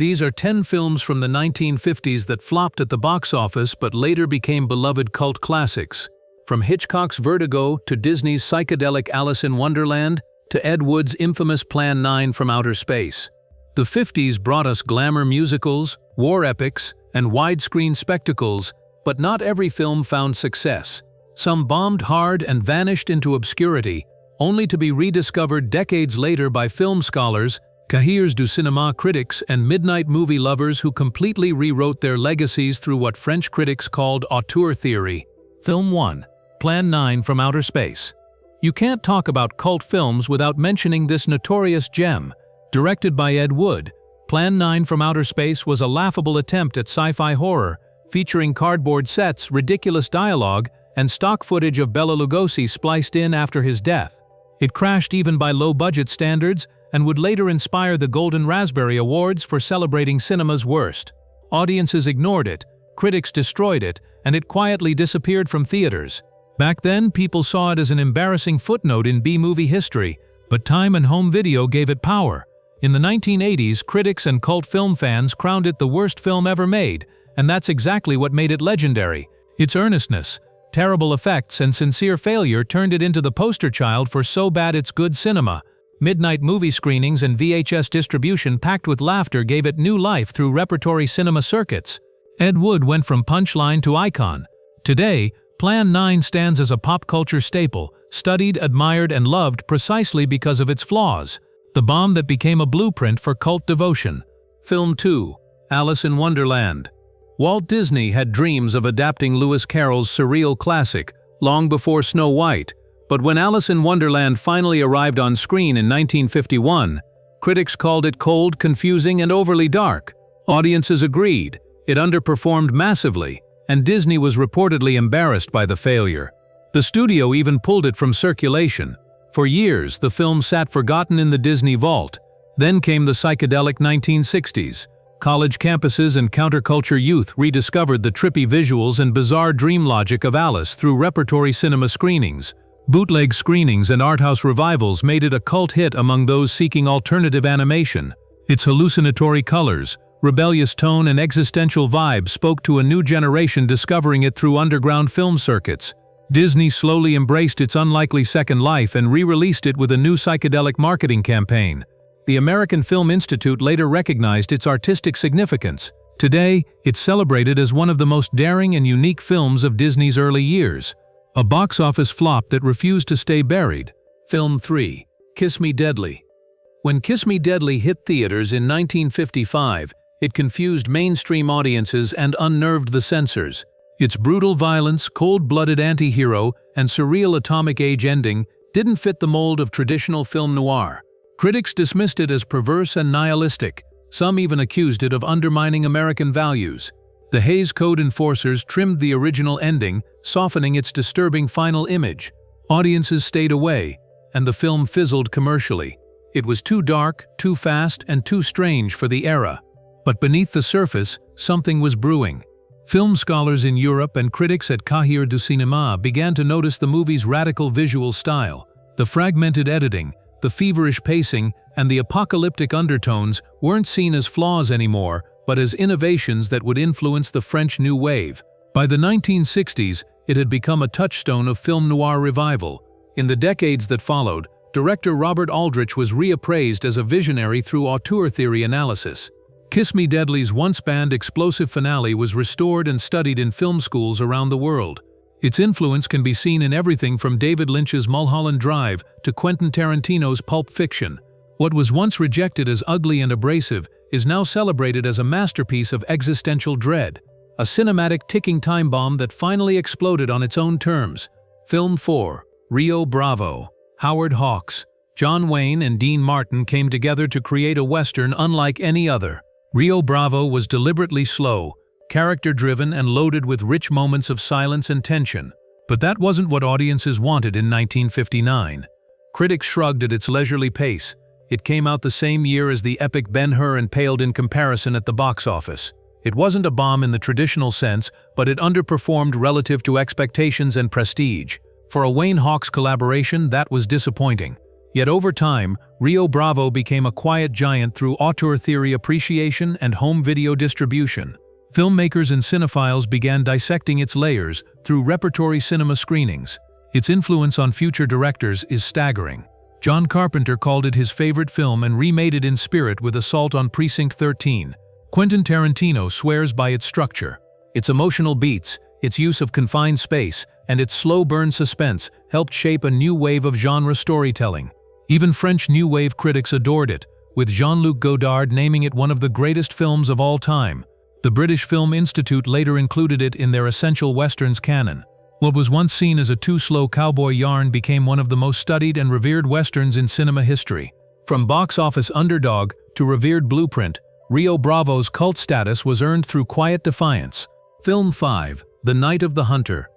These are 10 films from the 1950s that flopped at the box office but later became beloved cult classics. From Hitchcock's Vertigo to Disney's psychedelic Alice in Wonderland to Ed Wood's infamous Plan 9 from Outer Space. The 50s brought us glamour musicals, war epics, and widescreen spectacles, but not every film found success. Some bombed hard and vanished into obscurity, only to be rediscovered decades later by film scholars, cahiers du cinéma critics, and midnight movie lovers who completely rewrote their legacies through what French critics called auteur theory. Film 1. Plan 9 from Outer Space. You can't talk about cult films without mentioning this notorious gem. Directed by Ed Wood, Plan 9 from Outer Space was a laughable attempt at sci-fi horror, featuring cardboard sets, ridiculous dialogue, and stock footage of Bela Lugosi spliced in after his death. It crashed even by low-budget standards and would later inspire the Golden Raspberry Awards for celebrating cinema's worst. Audiences ignored it, critics destroyed it, and it quietly disappeared from theaters. Back then, people saw it as an embarrassing footnote in B-movie history, but time and home video gave it power. In the 1980s, critics and cult film fans crowned it the worst film ever made, and that's exactly what made it legendary. Its earnestness, terrible effects, and sincere failure turned it into the poster child for so bad it's good cinema. Midnight movie screenings and VHS distribution packed with laughter gave it new life through repertory cinema circuits. Ed Wood went from punchline to icon. Today, Plan 9 stands as a pop culture staple, studied, admired, and loved precisely because of its flaws. The bomb that became a blueprint for cult devotion. Film 2. Alice in Wonderland. Walt Disney had dreams of adapting Lewis Carroll's surreal classic long before Snow White, but when Alice in Wonderland finally arrived on screen in 1951, critics called it cold, confusing, and overly dark. Audiences agreed. It underperformed massively, and Disney was reportedly embarrassed by the failure. The studio even pulled it from circulation. For years, the film sat forgotten in the Disney vault. Then came the psychedelic 1960s. College campuses and counterculture youth rediscovered the trippy visuals and bizarre dream logic of Alice through repertory cinema screenings. Bootleg screenings and arthouse revivals made it a cult hit among those seeking alternative animation. Its hallucinatory colors, rebellious tone, and existential vibe spoke to a new generation discovering it through underground film circuits. Disney slowly embraced its unlikely second life and re-released it with a new psychedelic marketing campaign. The American Film Institute later recognized its artistic significance. Today, it's celebrated as one of the most daring and unique films of Disney's early years. A box office flop that refused to stay buried. Film 3. Kiss Me Deadly. When Kiss Me Deadly hit theaters in 1955, it confused mainstream audiences and unnerved the censors. Its brutal violence, cold-blooded anti-hero, and surreal atomic age ending didn't fit the mold of traditional film noir. Critics dismissed it as perverse and nihilistic. Some even accused it of undermining American values. The Hays Code enforcers trimmed the original ending, softening its disturbing final image. Audiences stayed away, and the film fizzled commercially. It was too dark, too fast, and too strange for the era. But beneath the surface, something was brewing. Film scholars in Europe and critics at Cahiers du Cinéma began to notice the movie's radical visual style. The fragmented editing, the feverish pacing, and the apocalyptic undertones weren't seen as flaws anymore, but as innovations that would influence the French New Wave. By the 1960s, it had become a touchstone of film noir revival. In the decades that followed, director Robert Aldrich was reappraised as a visionary through auteur theory analysis. Kiss Me Deadly's once-banned explosive finale was restored and studied in film schools around the world. Its influence can be seen in everything from David Lynch's Mulholland Drive to Quentin Tarantino's Pulp Fiction. What was once rejected as ugly and abrasive is now celebrated as a masterpiece of existential dread, a cinematic ticking time bomb that finally exploded on its own terms. Film 4. Rio Bravo. Howard Hawks, John Wayne, and Dean Martin came together to create a Western unlike any other. Rio Bravo was deliberately slow, character-driven, and loaded with rich moments of silence and tension. But that wasn't what audiences wanted in 1959. Critics shrugged at its leisurely pace. It came out the same year as the epic Ben-Hur and paled in comparison at the box office. It wasn't a bomb in the traditional sense, but it underperformed relative to expectations and prestige. For a Wayne Hawks collaboration, that was disappointing. Yet over time, Rio Bravo became a quiet giant through auteur theory appreciation and home video distribution. Filmmakers and cinephiles began dissecting its layers through repertory cinema screenings. Its influence on future directors is staggering. John Carpenter called it his favorite film and remade it in spirit with Assault on Precinct 13. Quentin Tarantino swears by its structure. Its emotional beats, its use of confined space, and its slow-burn suspense helped shape a new wave of genre storytelling. Even French New Wave critics adored it, with Jean-Luc Godard naming it one of the greatest films of all time. The British Film Institute later included it in their Essential Westerns canon. What was once seen as a too-slow cowboy yarn became one of the most studied and revered westerns in cinema history. From box office underdog to revered blueprint, Rio Bravo's cult status was earned through quiet defiance. Film 5, The Night of the Hunter.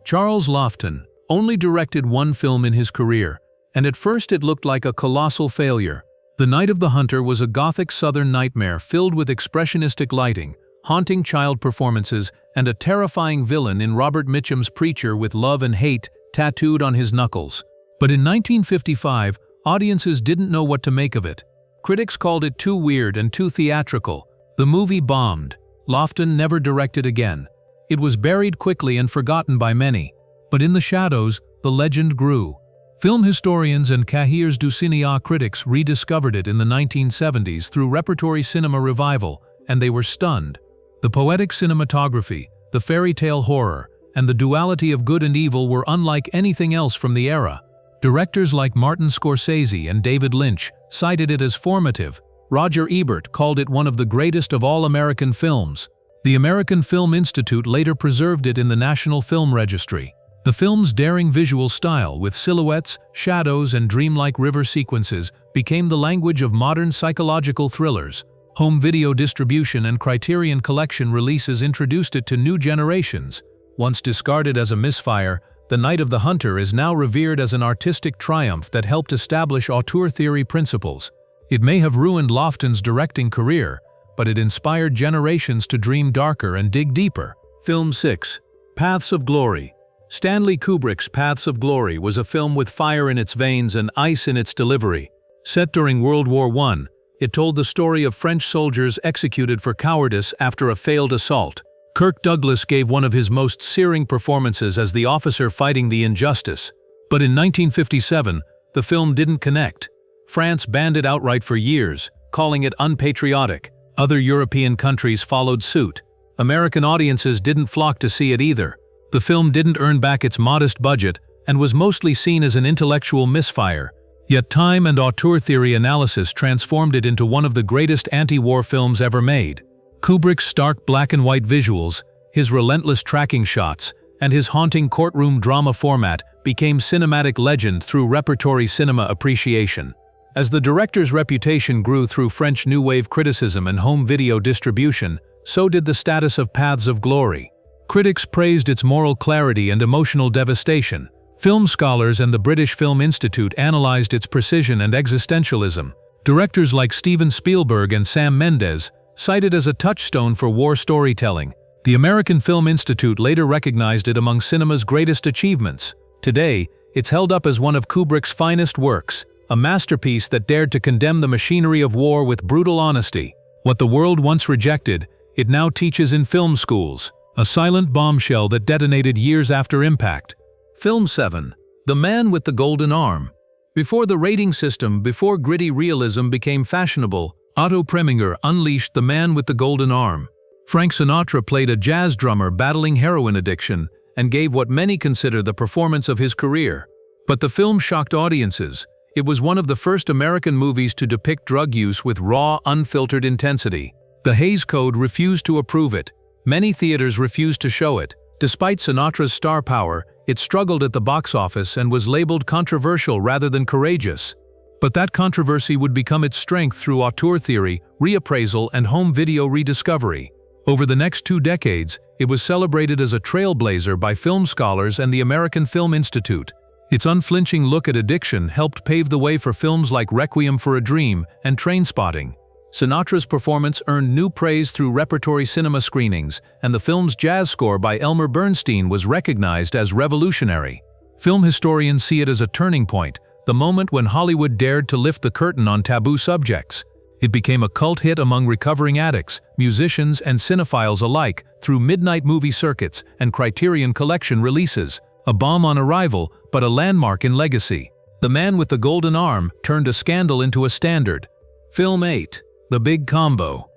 Charles Laughton only directed one film in his career, and at first it looked like a colossal failure. The Night of the Hunter was a gothic southern nightmare filled with expressionistic lighting, haunting child performances, and a terrifying villain in Robert Mitchum's preacher with love and hate tattooed on his knuckles. But in 1955, audiences didn't know what to make of it. Critics called it too weird and too theatrical. The movie bombed. Laughton never directed again. It was buried quickly and forgotten by many. But in the shadows, the legend grew. Film historians and cahiers du cinéma critics rediscovered it in the 1970s through repertory cinema revival, and they were stunned. The poetic cinematography, the fairy tale horror, and the duality of good and evil were unlike anything else from the era. Directors like Martin Scorsese and David Lynch cited it as formative. Roger Ebert called it one of the greatest of all American films. The American Film Institute later preserved it in the National Film Registry. The film's daring visual style, with silhouettes, shadows, and dreamlike river sequences, became the language of modern psychological thrillers. Home video distribution and Criterion Collection releases introduced it to new generations. Once discarded as a misfire, The Night of the Hunter is now revered as an artistic triumph that helped establish auteur theory principles. It may have ruined Laughton's directing career, but it inspired generations to dream darker and dig deeper. Film 6, Paths of Glory. Stanley Kubrick's Paths of Glory was a film with fire in its veins and ice in its delivery. Set during World War I, it told the story of French soldiers executed for cowardice after a failed assault. Kirk Douglas gave one of his most searing performances as the officer fighting the injustice. But in 1957, the film didn't connect. France banned it outright for years, calling it unpatriotic. Other European countries followed suit. American audiences didn't flock to see it either. The film didn't earn back its modest budget and was mostly seen as an intellectual misfire. Yet time and auteur theory analysis transformed it into one of the greatest anti-war films ever made. Kubrick's stark black and white visuals, his relentless tracking shots, and his haunting courtroom drama format became cinematic legend through repertory cinema appreciation. As the director's reputation grew through French New Wave criticism and home video distribution, so did the status of Paths of Glory. Critics praised its moral clarity and emotional devastation. Film scholars and the British Film Institute analyzed its precision and existentialism. Directors like Steven Spielberg and Sam Mendes cited it as a touchstone for war storytelling. The American Film Institute later recognized it among cinema's greatest achievements. Today, it's held up as one of Kubrick's finest works, a masterpiece that dared to condemn the machinery of war with brutal honesty. What the world once rejected, it now teaches in film schools, a silent bombshell that detonated years after impact. Film 7, The Man with the Golden Arm. Before the rating system, before gritty realism became fashionable, Otto Preminger unleashed The Man with the Golden Arm. Frank Sinatra played a jazz drummer battling heroin addiction and gave what many consider the performance of his career. But the film shocked audiences. It was one of the first American movies to depict drug use with raw, unfiltered intensity. The Hays Code refused to approve it. Many theaters refused to show it. Despite Sinatra's star power, it struggled at the box office and was labeled controversial rather than courageous. But that controversy would become its strength through auteur theory, reappraisal, and home video rediscovery. Over the next 2 decades, it was celebrated as a trailblazer by film scholars and the American Film Institute. Its unflinching look at addiction helped pave the way for films like Requiem for a Dream and Trainspotting. Sinatra's performance earned new praise through repertory cinema screenings, and the film's jazz score by Elmer Bernstein was recognized as revolutionary. Film historians see it as a turning point, the moment when Hollywood dared to lift the curtain on taboo subjects. It became a cult hit among recovering addicts, musicians, and cinephiles alike through midnight movie circuits and Criterion Collection releases. A bomb on arrival, but a landmark in legacy. The Man with the Golden Arm turned a scandal into a standard. Film 8. The Big Combo.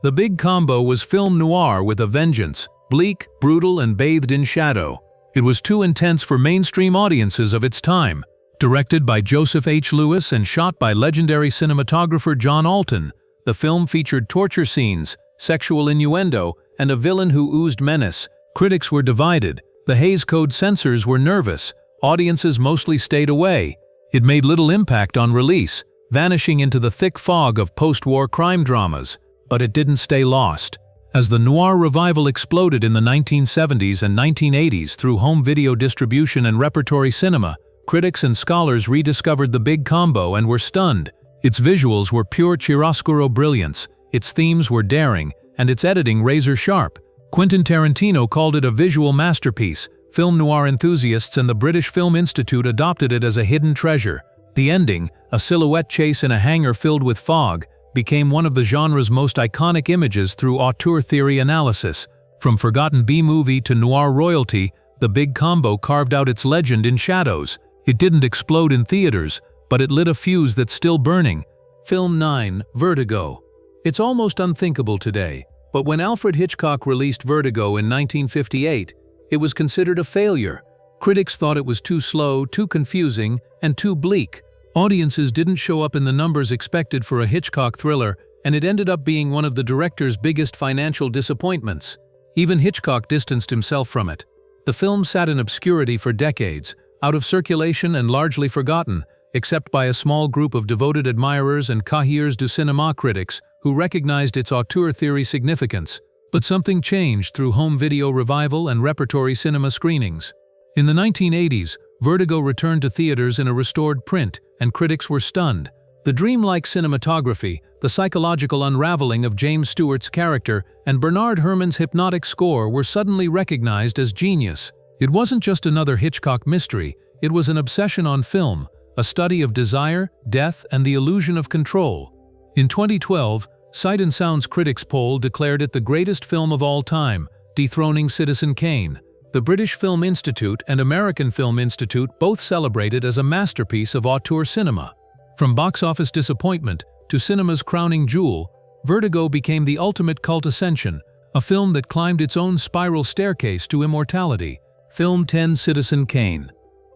The Big Combo was film noir with a vengeance, bleak, brutal, and bathed in shadow. It was too intense for mainstream audiences of its time. Directed by Joseph H. Lewis and shot by legendary cinematographer John Alton, the film featured torture scenes, sexual innuendo, and a villain who oozed menace. Critics were divided. The Hays Code censors were nervous. Audiences mostly stayed away. It made little impact on release, vanishing into the thick fog of post-war crime dramas. But it didn't stay lost. As the noir revival exploded in the 1970s and 1980s through home video distribution and repertory cinema, critics and scholars rediscovered The Big Combo and were stunned. Its visuals were pure chiaroscuro brilliance, its themes were daring, and its editing razor-sharp. Quentin Tarantino called it a visual masterpiece. Film noir enthusiasts and the British Film Institute adopted it as a hidden treasure. The ending, a silhouette chase in a hangar filled with fog, became one of the genre's most iconic images through auteur theory analysis. From forgotten B-movie to noir royalty, The Big Combo carved out its legend in shadows. It didn't explode in theaters, but it lit a fuse that's still burning. Film 9. Vertigo. It's almost unthinkable today, but when Alfred Hitchcock released Vertigo in 1958, it was considered a failure. Critics thought it was too slow, too confusing, and too bleak. Audiences didn't show up in the numbers expected for a Hitchcock thriller, and it ended up being one of the director's biggest financial disappointments. Even Hitchcock distanced himself from it. The film sat in obscurity for decades, out of circulation and largely forgotten, except by a small group of devoted admirers and cahiers du cinéma critics who recognized its auteur theory significance. But something changed through home video revival and repertory cinema screenings. In the 1980s, Vertigo returned to theaters in a restored print, and critics were stunned. The dreamlike cinematography, the psychological unraveling of James Stewart's character, and Bernard Herrmann's hypnotic score were suddenly recognized as genius. It wasn't just another Hitchcock mystery, it was an obsession on film, a study of desire, death, and the illusion of control. In 2012, Sight and Sound's critics poll declared it the greatest film of all time, dethroning Citizen Kane. The British Film Institute and American Film Institute both celebrate it as a masterpiece of auteur cinema. From box office disappointment to cinema's crowning jewel, Vertigo became the ultimate cult ascension, a film that climbed its own spiral staircase to immortality. Film 10. Citizen Kane.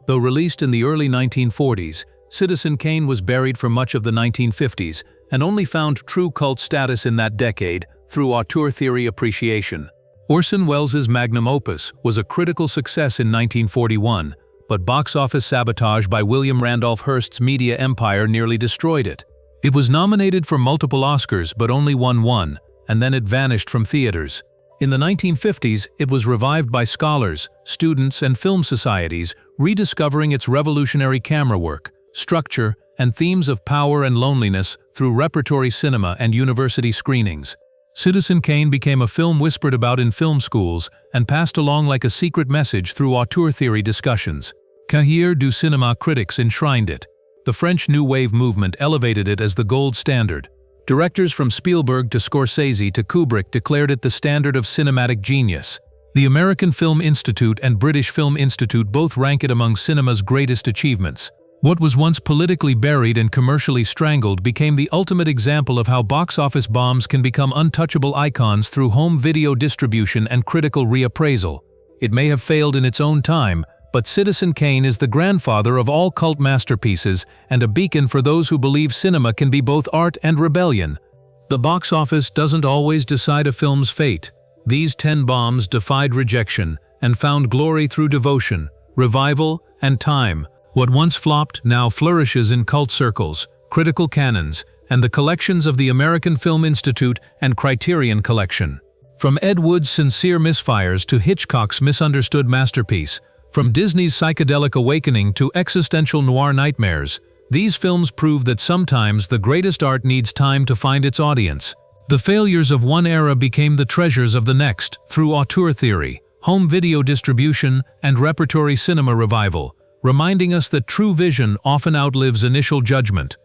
Though released in the early 1940s, Citizen Kane was buried for much of the 1950s and only found true cult status in that decade through auteur theory appreciation. Orson Welles' magnum opus was a critical success in 1941, but box office sabotage by William Randolph Hearst's media empire nearly destroyed it. It was nominated for multiple Oscars but only won one, and then it vanished from theaters. In the 1950s, it was revived by scholars, students, and film societies, rediscovering its revolutionary camera work, structure, and themes of power and loneliness through repertory cinema and university screenings. Citizen Kane became a film whispered about in film schools and passed along like a secret message through auteur theory discussions. Cahiers du cinéma critics enshrined it. The French New Wave movement elevated it as the gold standard. Directors from Spielberg to Scorsese to Kubrick declared it the standard of cinematic genius. The American Film Institute and British Film Institute both rank it among cinema's greatest achievements. What was once politically buried and commercially strangled became the ultimate example of how box office bombs can become untouchable icons through home video distribution and critical reappraisal. It may have failed in its own time, but Citizen Kane is the grandfather of all cult masterpieces and a beacon for those who believe cinema can be both art and rebellion. The box office doesn't always decide a film's fate. These 10 bombs defied rejection and found glory through devotion, revival, and time. What once flopped now flourishes in cult circles, critical canons, and the collections of the American Film Institute and Criterion Collection. From Ed Wood's sincere misfires to Hitchcock's misunderstood masterpiece, from Disney's psychedelic awakening to existential noir nightmares, these films prove that sometimes the greatest art needs time to find its audience. The failures of one era became the treasures of the next through auteur theory, home video distribution, and repertory cinema revival. reminding us that true vision often outlives initial judgment.